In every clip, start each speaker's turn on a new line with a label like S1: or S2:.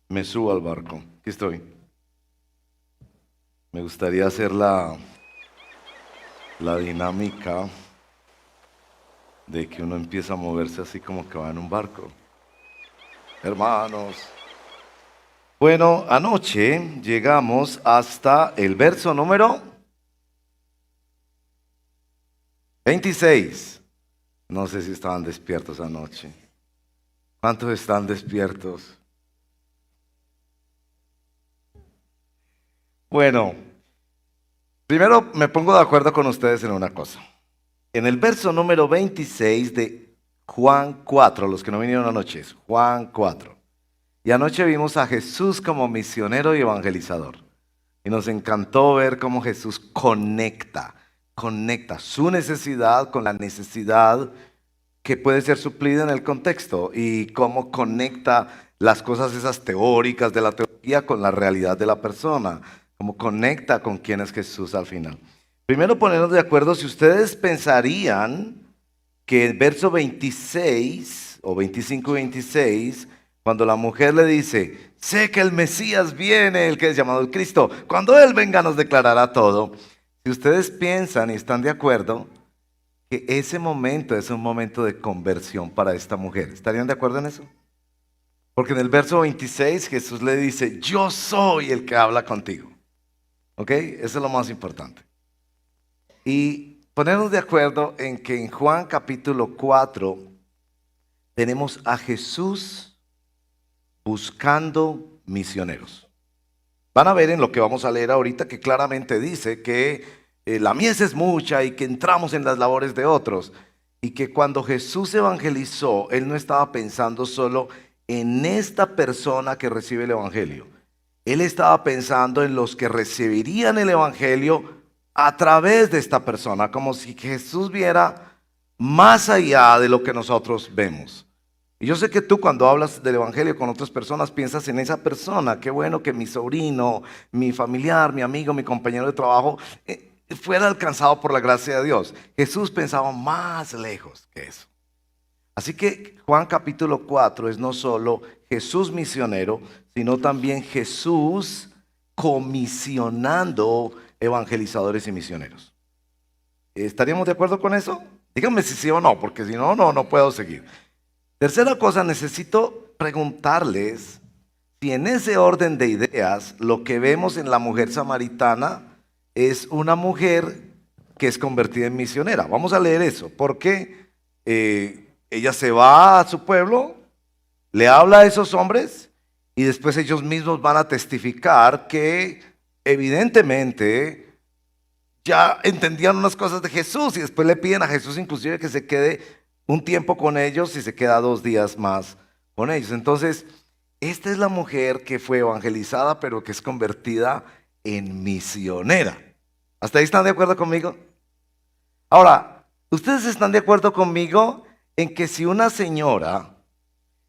S1: Me subo al barco. Aquí estoy. Me gustaría hacer la dinámica de que uno empieza a moverse así como que va en un barco. Hermanos. Bueno, anoche llegamos hasta el verso número 26. No sé si estaban despiertos anoche. ¿Cuántos están despiertos? Bueno, primero me pongo de acuerdo con ustedes en una cosa. En el verso número 26 de Juan 4, los que no vinieron anoche, es Juan 4. Y anoche vimos a Jesús como misionero y evangelizador. Y nos encantó ver cómo Jesús conecta su necesidad con la necesidad que puede ser suplida en el contexto y cómo conecta las cosas esas teóricas de la teología con la realidad de la persona, cómo conecta con quién es Jesús al final. Primero ponernos de acuerdo si ustedes pensarían que el verso 26 o 25 y 26, cuando la mujer le dice, sé que el Mesías viene, el que es llamado el Cristo, cuando Él venga nos declarará todo. Si ustedes piensan y están de acuerdo, que ese momento es un momento de conversión para esta mujer. ¿Estarían de acuerdo en eso? Porque en el verso 26 Jesús le dice, yo soy el que habla contigo. ¿Ok? Eso es lo más importante. Y ponernos de acuerdo en que en Juan capítulo 4 tenemos a Jesús buscando misioneros. Van a ver en lo que vamos a leer ahorita que claramente dice que la mies es mucha y que entramos en las labores de otros. Y que cuando Jesús evangelizó, Él no estaba pensando solo en esta persona que recibe el Evangelio. Él estaba pensando en los que recibirían el Evangelio a través de esta persona, como si Jesús viera más allá de lo que nosotros vemos. Y yo sé que tú cuando hablas del Evangelio con otras personas piensas en esa persona. Qué bueno que mi sobrino, mi familiar, mi amigo, mi compañero de trabajo fuera alcanzado por la gracia de Dios. Jesús pensaba más lejos que eso. Así que Juan capítulo 4 es no solo Jesús misionero, sino también Jesús comisionando evangelizadores y misioneros. ¿Estaríamos de acuerdo con eso? Díganme si sí o no, porque si no, no puedo seguir. Tercera cosa, necesito preguntarles si en ese orden de ideas lo que vemos en la mujer samaritana es una mujer que es convertida en misionera. Vamos a leer eso, porque ella se va a su pueblo, le habla a esos hombres y después ellos mismos van a testificar que evidentemente ya entendían unas cosas de Jesús y después le piden a Jesús inclusive que se quede un tiempo con ellos y se queda 2 días más con ellos. Entonces, esta es la mujer que fue evangelizada pero que es convertida en misionera. ¿Hasta ahí están de acuerdo conmigo? Ahora, ¿ustedes están de acuerdo conmigo en que si una señora,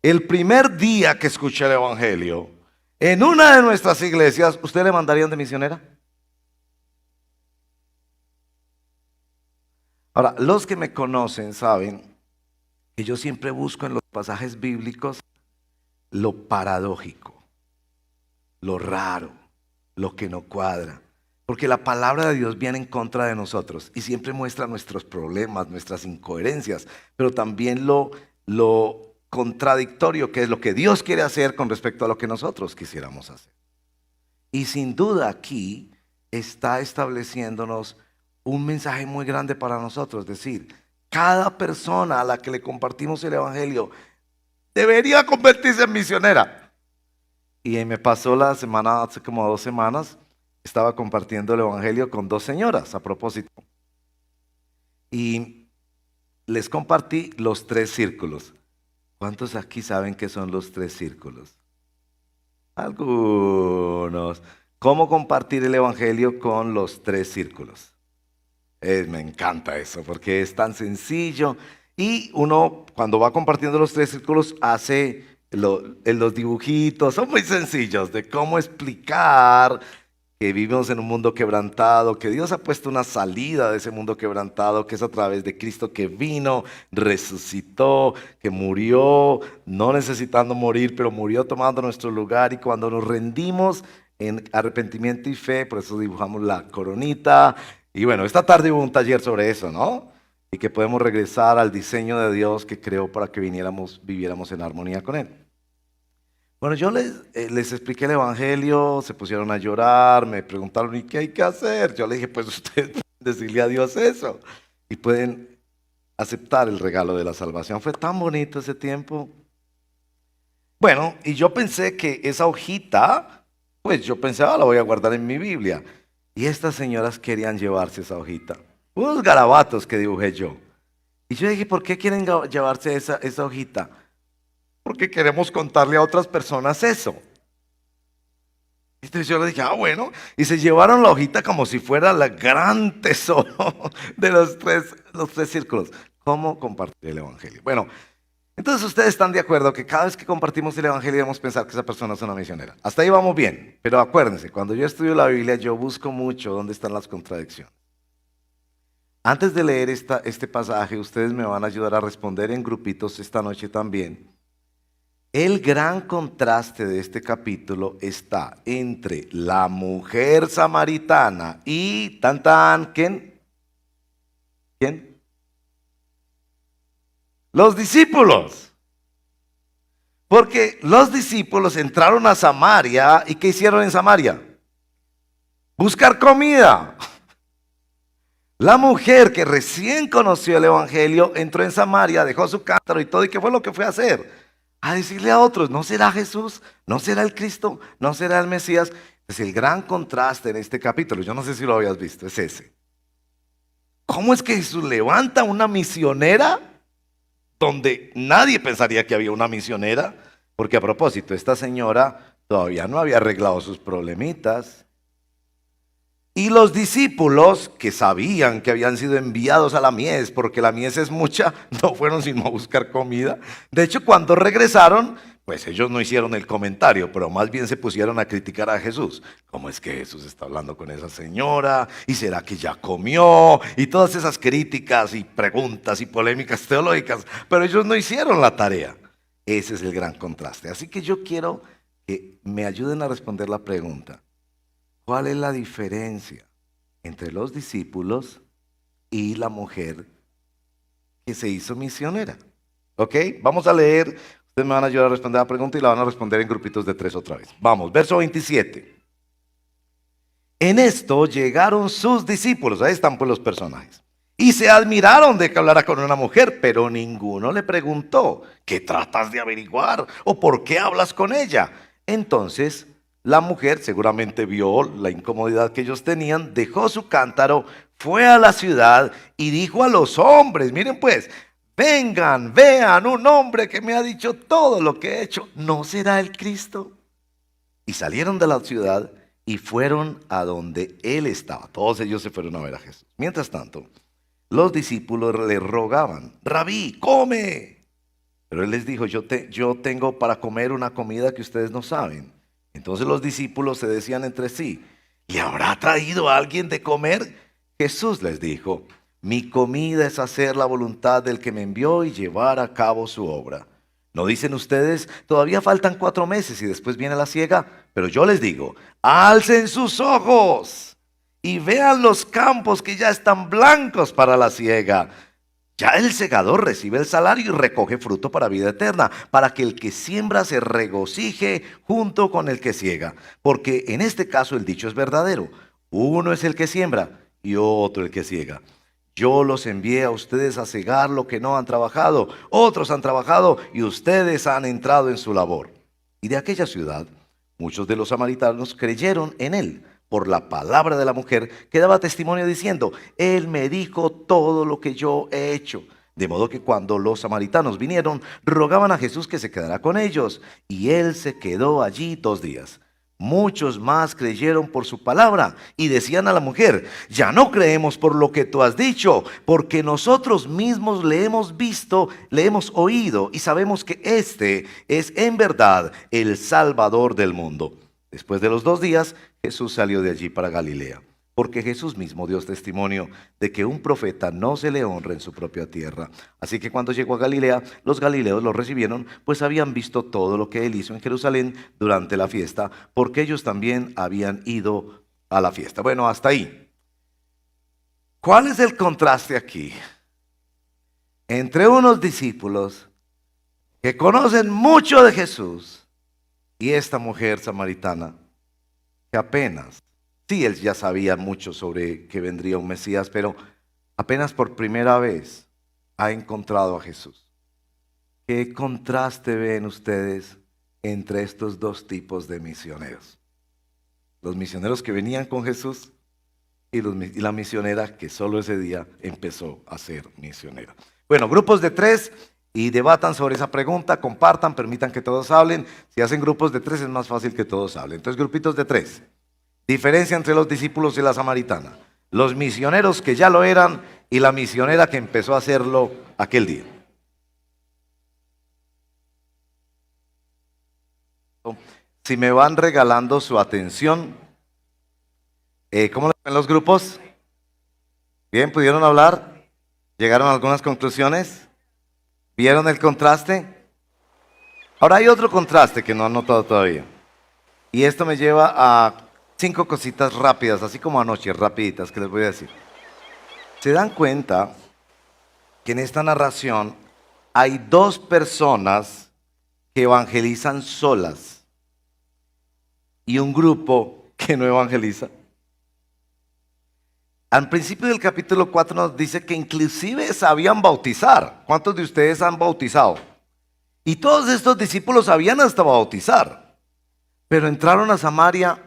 S1: el primer día que escucha el evangelio, en una de nuestras iglesias, ¿usted le mandarían de misionera? Ahora, los que me conocen saben que yo siempre busco en los pasajes bíblicos lo paradójico, lo raro, lo que no cuadra. Porque la palabra de Dios viene en contra de nosotros y siempre muestra nuestros problemas, nuestras incoherencias, pero también lo contradictorio que es lo que Dios quiere hacer con respecto a lo que nosotros quisiéramos hacer. Y sin duda aquí está estableciéndonos un mensaje muy grande para nosotros, es decir, cada persona a la que le compartimos el Evangelio debería convertirse en misionera. Y me pasó la semana, hace como 2 semanas, estaba compartiendo el Evangelio con 2 señoras a propósito. Y les compartí los 3 círculos. ¿Cuántos aquí saben qué son los 3 círculos? Algunos. ¿Cómo compartir el Evangelio con los 3 círculos? Me encanta eso porque es tan sencillo y uno cuando va compartiendo los 3 círculos hace los dibujitos, son muy sencillos de cómo explicar que vivimos en un mundo quebrantado, que Dios ha puesto una salida de ese mundo quebrantado, que es a través de Cristo que vino, resucitó, que murió, no necesitando morir, pero murió tomando nuestro lugar. Y cuando nos rendimos en arrepentimiento y fe, por eso dibujamos la coronita. Y bueno, esta tarde hubo un taller sobre eso, ¿no? Y que podemos regresar al diseño de Dios que creó para que viviéramos en armonía con Él. Bueno, yo les expliqué el Evangelio, se pusieron a llorar, me preguntaron, ¿y qué hay que hacer? Yo le dije, pues ustedes pueden decirle a Dios eso y pueden aceptar el regalo de la salvación. Fue tan bonito ese tiempo. Bueno, y yo pensé que esa hojita, pues yo pensé, la voy a guardar en mi Biblia. Y estas señoras querían llevarse esa hojita. Unos garabatos que dibujé yo. Y yo dije, ¿por qué quieren llevarse esa hojita? Porque queremos contarle a otras personas eso. Entonces yo le dije, bueno, y se llevaron la hojita como si fuera la gran tesoro de los tres círculos. ¿Cómo compartir el Evangelio? Bueno, entonces ustedes están de acuerdo que cada vez que compartimos el Evangelio debemos pensar que esa persona es una misionera. Hasta ahí vamos bien, pero acuérdense, cuando yo estudio la Biblia yo busco mucho dónde están las contradicciones. Antes de leer este pasaje, ustedes me van a ayudar a responder en grupitos esta noche también. El gran contraste de este capítulo está entre la mujer samaritana y ¿quién? ¿Quién? Los discípulos. Porque los discípulos entraron a Samaria y ¿qué hicieron en Samaria? Buscar comida. La mujer que recién conoció el Evangelio entró en Samaria, dejó su cántaro y todo, ¿y qué fue lo que fue a hacer? A decirle a otros, ¿no será Jesús? ¿No será el Cristo? ¿No será el Mesías? Es el gran contraste en este capítulo, yo no sé si lo habías visto, es ese. ¿Cómo es que Jesús levanta una misionera donde nadie pensaría que había una misionera? Porque a propósito, esta señora todavía no había arreglado sus problemitas. Y los discípulos, que sabían que habían sido enviados a la mies, porque la mies es mucha, no fueron sino a buscar comida. De hecho, cuando regresaron, pues ellos no hicieron el comentario, pero más bien se pusieron a criticar a Jesús. ¿Cómo es que Jesús está hablando con esa señora? ¿Y será que ya comió? Y todas esas críticas y preguntas y polémicas teológicas, pero ellos no hicieron la tarea. Ese es el gran contraste. Así que yo quiero que me ayuden a responder la pregunta. ¿Cuál es la diferencia entre los discípulos y la mujer que se hizo misionera? ¿Ok? Vamos a leer. Ustedes me van a ayudar a responder la pregunta y la van a responder en grupitos de 3 otra vez. Vamos, verso 27. En esto llegaron sus discípulos. Ahí están pues los personajes. Y se admiraron de que hablara con una mujer, pero ninguno le preguntó, ¿qué tratas de averiguar? ¿O por qué hablas con ella? Entonces la mujer seguramente vio la incomodidad que ellos tenían, dejó su cántaro, fue a la ciudad y dijo a los hombres, miren pues, vengan, vean un hombre que me ha dicho todo lo que he hecho, ¿no será el Cristo? Y salieron de la ciudad y fueron a donde él estaba. Todos ellos se fueron a ver a Jesús. Mientras tanto, los discípulos le rogaban, Rabí, come. Pero él les dijo, yo tengo para comer una comida que ustedes no saben. Entonces los discípulos se decían entre sí, ¿le habrá traído a alguien de comer? Jesús les dijo, mi comida es hacer la voluntad del que me envió y llevar a cabo su obra. ¿No dicen ustedes, todavía faltan 4 meses y después viene la siega? Pero yo les digo, alcen sus ojos y vean los campos que ya están blancos para la siega. Ya el segador recibe el salario y recoge fruto para vida eterna, para que el que siembra se regocije junto con el que siega. Porque en este caso el dicho es verdadero. Uno es el que siembra y otro el que siega. Yo los envié a ustedes a segar lo que no han trabajado. Otros han trabajado y ustedes han entrado en su labor. Y de aquella ciudad, muchos de los samaritanos creyeron en él por la palabra de la mujer que daba testimonio diciendo, él me dijo todo lo que yo he hecho. De modo que cuando los samaritanos vinieron, rogaban a Jesús que se quedara con ellos, y él se quedó allí 2 días. Muchos más creyeron por su palabra y decían a la mujer, ya no creemos por lo que tú has dicho, porque nosotros mismos le hemos visto, le hemos oído y sabemos que este es en verdad el Salvador del mundo. Después de los 2 días, Jesús salió de allí para Galilea, porque Jesús mismo dio testimonio de que un profeta no se le honra en su propia tierra. Así que cuando llegó a Galilea, los galileos lo recibieron, pues habían visto todo lo que él hizo en Jerusalén durante la fiesta, porque ellos también habían ido a la fiesta. Bueno, hasta ahí. ¿Cuál es el contraste aquí? Entre unos discípulos que conocen mucho de Jesús y esta mujer samaritana que apenas, sí, él ya sabía mucho sobre que vendría un Mesías, pero apenas por primera vez ha encontrado a Jesús. ¿Qué contraste ven ustedes entre estos dos tipos de misioneros? Los misioneros que venían con Jesús y la misionera que solo ese día empezó a ser misionera. Bueno, grupos de 3 y debatan sobre esa pregunta, compartan, permitan que todos hablen. Si hacen grupos de 3 es más fácil que todos hablen. Entonces, grupitos de 3. Diferencia entre los discípulos y la samaritana. Los misioneros que ya lo eran y la misionera que empezó a hacerlo aquel día. Si me van regalando su atención, ¿cómo ven los grupos? ¿Bien? ¿Pudieron hablar? ¿Llegaron a algunas conclusiones? ¿Vieron el contraste? Ahora hay otro contraste que no han notado todavía. Y esto me lleva a 5 cositas rápidas, así como anoche, rapiditas, que les voy a decir. ¿Se dan cuenta que en esta narración hay 2 personas que evangelizan solas y un grupo que no evangeliza? Al principio del capítulo 4 nos dice que inclusive sabían bautizar. ¿Cuántos de ustedes han bautizado? Y todos estos discípulos sabían hasta bautizar, pero entraron a Samaria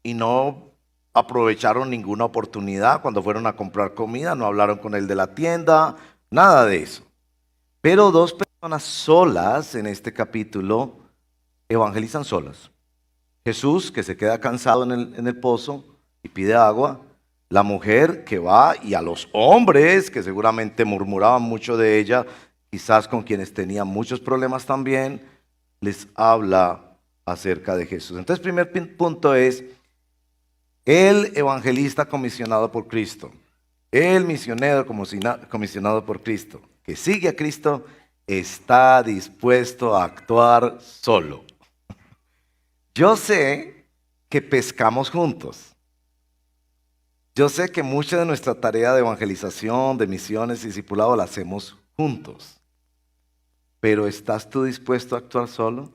S1: y no aprovecharon ninguna oportunidad. Cuando fueron a comprar comida, no hablaron con el de la tienda, nada de eso. Pero 2 personas solas en este capítulo evangelizan solas. Jesús, que se queda cansado en el pozo y pide agua. La mujer que va, y a los hombres que seguramente murmuraban mucho de ella, quizás con quienes tenían muchos problemas también, les habla acerca de Jesús. Entonces, primer punto es el evangelista comisionado por Cristo, el misionero comisionado por Cristo, que sigue a Cristo, está dispuesto a actuar solo. Yo sé que pescamos juntos. Yo sé que mucha de nuestra tarea de evangelización, de misiones y discipulado la hacemos juntos. Pero ¿estás tú dispuesto a actuar solo?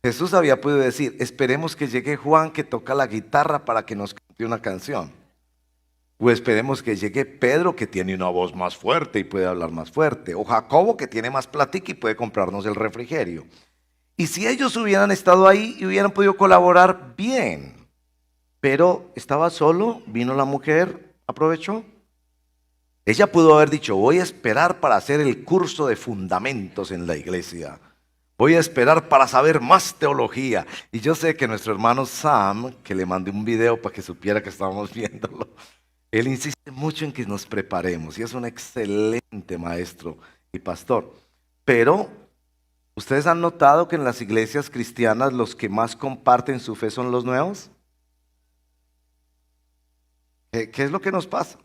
S1: Jesús había podido decir, esperemos que llegue Juan que toca la guitarra para que nos cante una canción. O esperemos que llegue Pedro que tiene una voz más fuerte y puede hablar más fuerte. O Jacobo que tiene más platica y puede comprarnos el refrigerio. Y si ellos hubieran estado ahí y hubieran podido colaborar, bien. Pero estaba solo, vino la mujer, aprovechó. Ella pudo haber dicho, voy a esperar para hacer el curso de fundamentos en la iglesia. Voy a esperar para saber más teología. Y yo sé que nuestro hermano Sam, que le mandé un video para que supiera que estábamos viéndolo, él insiste mucho en que nos preparemos y es un excelente maestro y pastor. Pero, ¿ustedes han notado que en las iglesias cristianas los que más comparten su fe son los nuevos? ¿Qué es lo que nos pasa?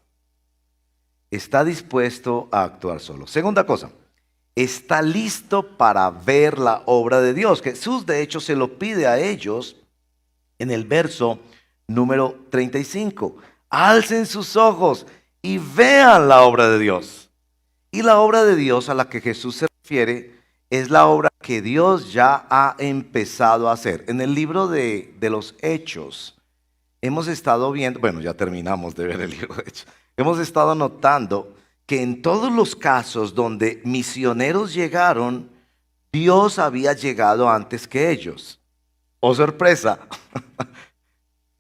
S1: Está dispuesto a actuar solo. Segunda cosa, está listo para ver la obra de Dios. Jesús de hecho se lo pide a ellos en el verso número 35. Alcen sus ojos y vean la obra de Dios. Y la obra de Dios a la que Jesús se refiere es la obra que Dios ya ha empezado a hacer. En el libro de los Hechos hemos estado viendo, bueno, ya terminamos de ver el libro de Hechos, hemos estado notando que en todos los casos donde misioneros llegaron, Dios había llegado antes que ellos. ¡Oh, sorpresa!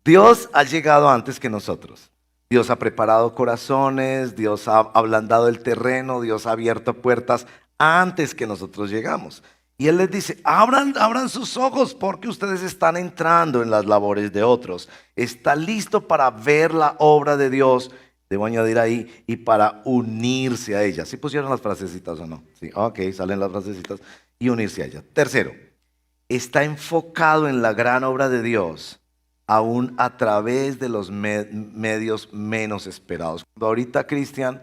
S1: Dios ha llegado antes que nosotros. Dios ha preparado corazones, Dios ha ablandado el terreno, Dios ha abierto puertas antes que nosotros llegamos. Y Él les dice, abran sus ojos porque ustedes están entrando en las labores de otros. Está listo para ver la obra de Dios, debo añadir ahí, y para unirse a ella. ¿Sí pusieron las frasecitas o no? Sí, ok, salen las frasecitas y unirse a ella. Tercero, está enfocado en la gran obra de Dios, aún a través de los medios menos esperados. Cuando ahorita Cristian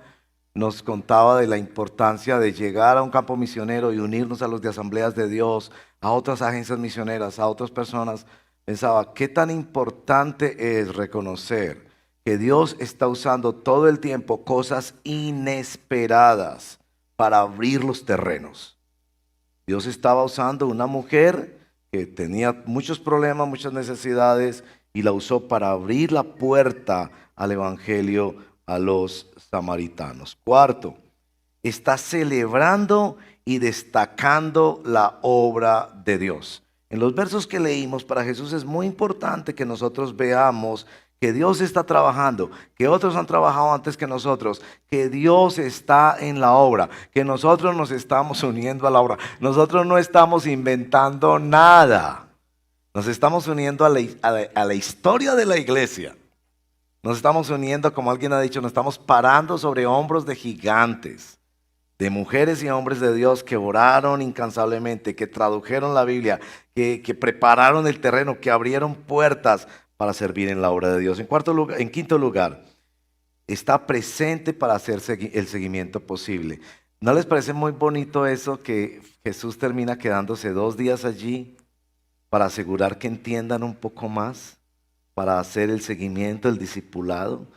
S1: nos contaba de la importancia de llegar a un campo misionero y unirnos a los de Asambleas de Dios, a otras agencias misioneras, a otras personas, pensaba, ¿qué tan importante es reconocer que Dios está usando todo el tiempo cosas inesperadas para abrir los terrenos? Dios estaba usando una mujer que tenía muchos problemas, muchas necesidades, y la usó para abrir la puerta al evangelio a los samaritanos. Cuarto, está celebrando y destacando la obra de Dios. En los versos que leímos, para Jesús es muy importante que nosotros veamos que Dios está trabajando, que otros han trabajado antes que nosotros, que Dios está en la obra, que nosotros nos estamos uniendo a la obra. Nosotros no estamos inventando nada. Nos estamos uniendo a la historia de la iglesia. Nos estamos uniendo, como alguien ha dicho, nos estamos parando sobre hombros de gigantes, de mujeres y hombres de Dios que oraron incansablemente, que tradujeron la Biblia, que prepararon el terreno, que abrieron puertas para servir en la obra de Dios. En quinto lugar, está presente para hacer el seguimiento posible. ¿No les parece muy bonito eso que Jesús termina quedándose 2 días allí para asegurar que entiendan un poco más, para hacer el seguimiento, el discipulado?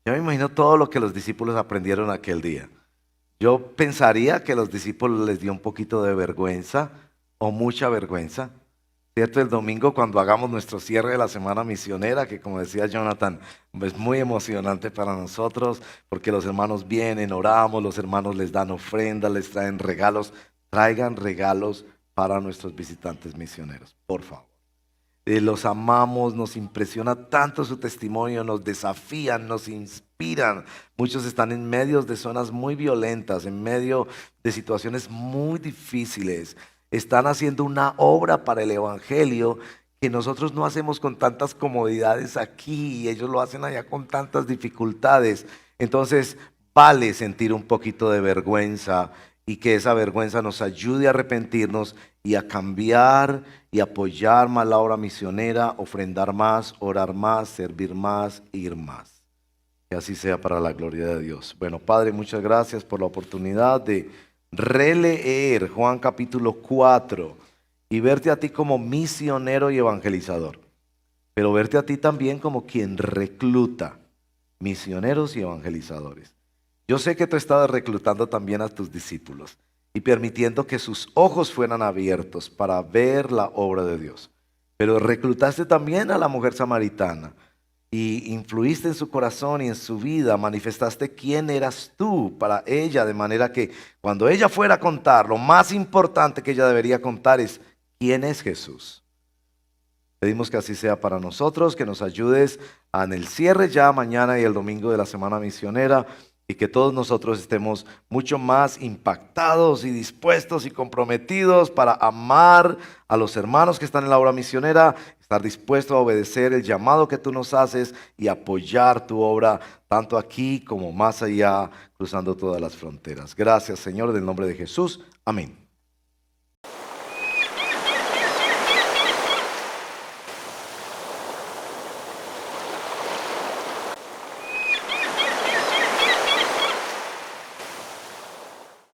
S1: Yo me imagino todo lo que los discípulos aprendieron aquel día. Yo pensaría que a los discípulos les dio un poquito de vergüenza o mucha vergüenza. ¿Cierto? El domingo cuando hagamos nuestro cierre de la semana misionera, que como decía Jonathan, es muy emocionante para nosotros, porque los hermanos vienen, oramos, los hermanos les dan ofrendas, les traen regalos. Traigan regalos para nuestros visitantes misioneros, por favor. Los amamos, nos impresiona tanto su testimonio, nos desafían, nos inspiran. Muchos están en medio de zonas muy violentas, en medio de situaciones muy difíciles. Están haciendo una obra para el evangelio que nosotros no hacemos con tantas comodidades aquí y ellos lo hacen allá con tantas dificultades. Entonces vale sentir un poquito de vergüenza y que esa vergüenza nos ayude a arrepentirnos y a cambiar y apoyar más la obra misionera, ofrendar más, orar más, servir más, ir más. Que así sea para la gloria de Dios. Bueno, Padre, muchas gracias por la oportunidad de releer Juan capítulo 4 y verte a ti como misionero y evangelizador, pero verte a ti también como quien recluta misioneros y evangelizadores. Yo sé que tú estabas reclutando también a tus discípulos y permitiendo que sus ojos fueran abiertos para ver la obra de Dios, pero reclutaste también a la mujer samaritana y influiste en su corazón y en su vida, manifestaste quién eras tú para ella, de manera que cuando ella fuera a contar, lo más importante que ella debería contar es quién es Jesús. Pedimos que así sea para nosotros, que nos ayudes en el cierre ya mañana y el domingo de la semana misionera, y que todos nosotros estemos mucho más impactados y dispuestos y comprometidos para amar a los hermanos que están en la obra misionera, estar dispuestos a obedecer el llamado que tú nos haces y apoyar tu obra tanto aquí como más allá, cruzando todas las fronteras. Gracias, Señor, en el nombre de Jesús. Amén.